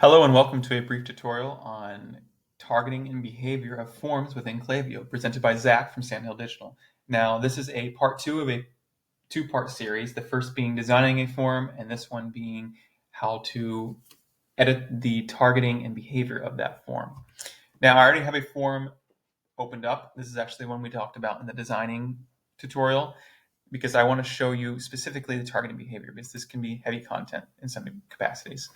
Hello and welcome to a brief tutorial on targeting and behavior of forms within Klaviyo, presented by Zach from Sandhill Digital. Now, this is a part two of a two-part series, the first being designing a form, and this one being how to edit the targeting and behavior of that form. Now, I already have a form opened up. This is actually one we talked about in the designing tutorial, because I want to show you specifically the targeting behavior, because this can be heavy content in some capacities.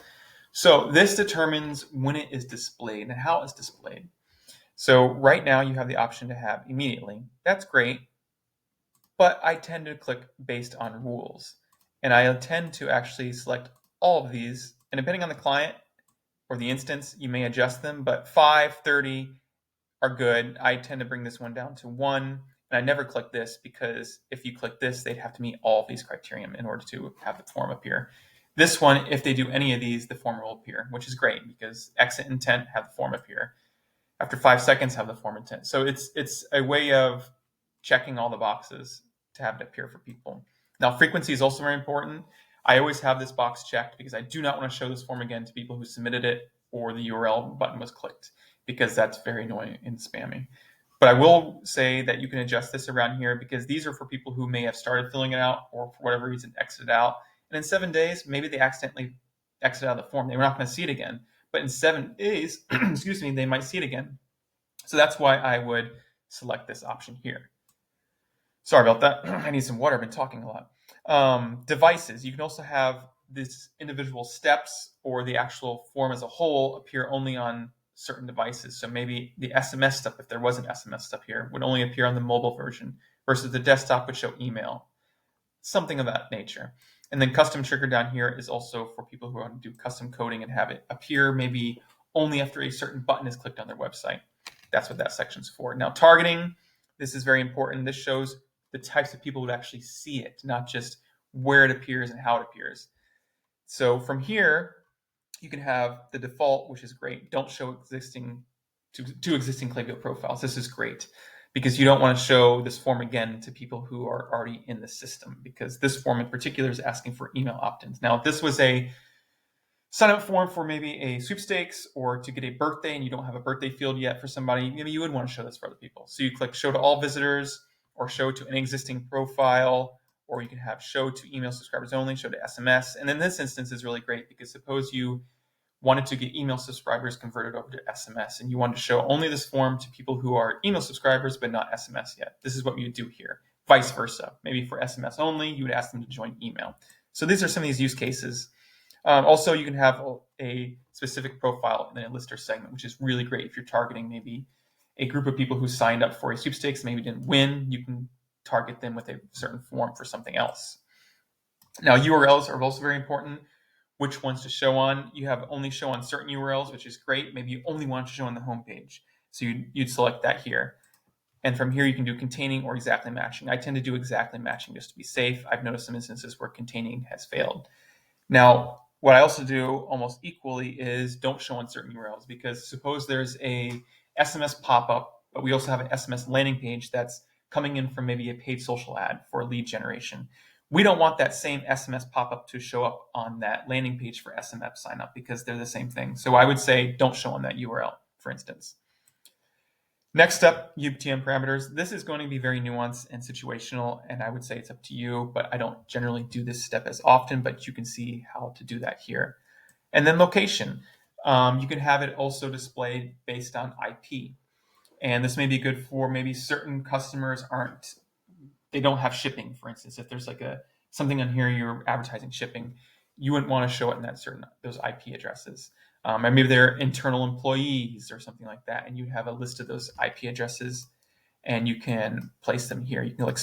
So this determines when it is displayed and how it's displayed. So right now you have the option to have immediately. That's great, but I tend to click based on rules. And I tend to actually select all of these, and depending on the client or the instance, you may adjust them, but 5, 30 are good. I tend to bring this one down to 1, and I never click this because if you click this, they'd have to meet all of these criteria in order to have the form appear. This one, if they do any of these, the form will appear, which is great because exit intent, have the form appear. After 5 seconds, have the form intent. So it's a way of checking all the boxes to have it appear for people. Now, frequency is also very important. I always have this box checked because I do not want to show this form again to people who submitted it or the URL button was clicked, because that's very annoying and spammy. But I will say that you can adjust this around here because these are for people who may have started filling it out or for whatever reason exited out. And in 7 days, maybe they accidentally exit out of the form. They were not going to see it again. But in 7 days, excuse me, they might see it again. So that's why I would select this option here. Sorry about that. I need some water. I've been talking a lot. Devices. You can also have these individual steps or the actual form as a whole appear only on certain devices. So maybe the SMS stuff, if there was an SMS stuff here, would only appear on the mobile version versus the desktop would show email, something of that nature. And then custom trigger down here is also for people who want to do custom coding and have it appear maybe only after a certain button is clicked on their website. That's what that section's for. Now, targeting, this is very important. This shows the types of people who would actually see it, not just where it appears and how it appears. So from here, you can have the default, which is great. Don't show existing two existing Klaviyo profiles. This is great because you don't want to show this form again to people who are already in the system, because this form in particular is asking for email opt-ins. Now, if this was a sign-up form for maybe a sweepstakes or to get a birthday and you don't have a birthday field yet for somebody, maybe you would want to show this for other people. So you click show to all visitors or show to an existing profile, or you can have show to email subscribers only, show to SMS. And then this instance is really great because suppose you wanted to get email subscribers converted over to SMS and you wanted to show only this form to people who are email subscribers but not SMS yet. This is what you would do here. Vice versa. Maybe for SMS only, you would ask them to join email. So these are some of these use cases. Also, you can have a specific profile in a lister segment, which is really great if you're targeting maybe a group of people who signed up for a sweepstakes, maybe didn't win. You can target them with a certain form for something else. Now, URLs are also very important. Which ones to show on? You have only show on certain URLs, which is great. Maybe you only want to show on the home page. So you'd select that here. And from here, you can do containing or exactly matching. I tend to do exactly matching just to be safe. I've noticed some instances where containing has failed. Now, what I also do almost equally is don't show on certain URLs, because suppose there's a SMS pop-up, but we also have an SMS landing page that's coming in from maybe a paid social ad for lead generation. We don't want that same SMS pop-up to show up on that landing page for SMS sign up because they're the same thing. So I would say don't show on that URL, for instance. Next up, UTM parameters. This is going to be very nuanced and situational, and I would say it's up to you, but I don't generally do this step as often, but you can see how to do that here. And then location. You can have it also displayed based on IP. And this may be good for maybe certain customers they don't have shipping, for instance. If there's like something on here you're advertising shipping, you wouldn't want to show it in those IP addresses. Or maybe they're internal employees or something like that, and you have a list of those IP addresses, and you can place them here. You can like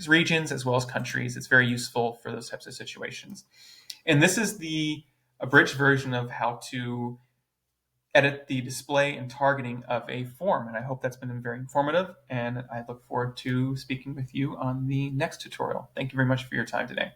regions as well as countries. It's very useful for those types of situations. And this is the abridged version of how to edit the display and targeting of a form. And I hope that's been very informative, and I look forward to speaking with you on the next tutorial. Thank you very much for your time today.